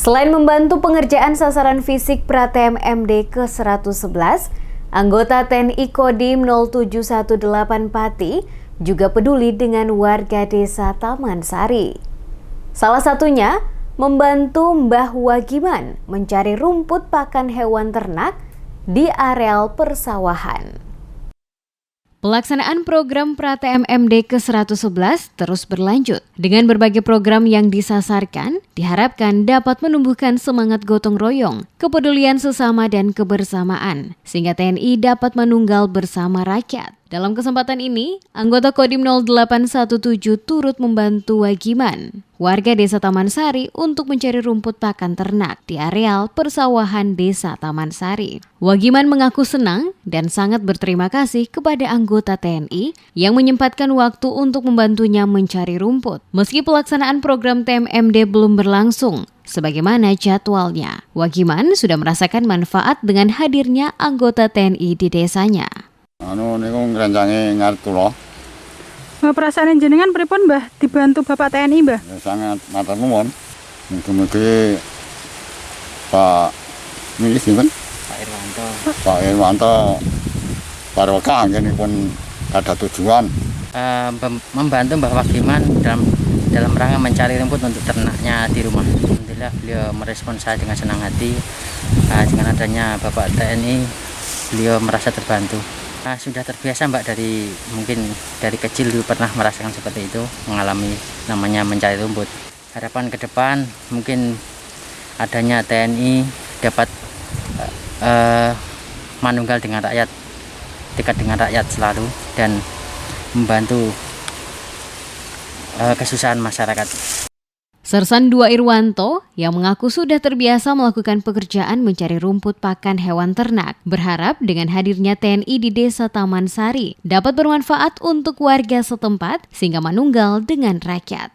Selain membantu pengerjaan sasaran fisik Pratem MD ke-111, anggota TNI Kodim 0718 Pati juga peduli dengan warga desa Taman Sari. Salah satunya, membantu Mbah Wagiman mencari rumput pakan hewan ternak di areal persawahan. Pelaksanaan program Pratem MD ke-111 terus berlanjut. Dengan berbagai program yang disasarkan, diharapkan dapat menumbuhkan semangat gotong royong, kepedulian sesama dan kebersamaan, sehingga TNI dapat menunggal bersama rakyat. Dalam kesempatan ini, anggota Kodim 0817 turut membantu Wagiman, warga desa Taman Sari untuk mencari rumput pakan ternak di areal persawahan desa Taman Sari. Wagiman mengaku senang dan sangat berterima kasih kepada anggota TNI yang menyempatkan waktu untuk membantunya mencari rumput. Meski pelaksanaan program TMMD belum berlangsung sebagaimana jadwalnya, Wagiman sudah merasakan manfaat dengan hadirnya anggota TNI di desanya. Niku ngrancange ngarep kula. Perasaan jenengan pripun, Mbah, dibantu Bapak TNI, Mbah? Ya, sangat matur nuwun. Mugi-mugi Pak Milis sinten? Pak Irwanto barokah nggih ada tujuan. Membantu Mbah Wagiman dalam rangka mencari rumput untuk ternaknya di rumah. Alhamdulillah beliau merespon saya dengan senang hati. Dengan adanya Bapak TNI, beliau merasa terbantu. Sudah terbiasa Mbak, mungkin dari kecil dulu pernah merasakan seperti itu, mengalami namanya mencari rumput. Harapan ke depan mungkin adanya TNI dapat manunggal dengan rakyat, dekat dengan rakyat selalu dan membantu kesusahan masyarakat. Sersan II Irwanto yang mengaku sudah terbiasa melakukan pekerjaan mencari rumput pakan hewan ternak, berharap dengan hadirnya TNI di desa Taman Sari dapat bermanfaat untuk warga setempat sehingga manunggal dengan rakyat.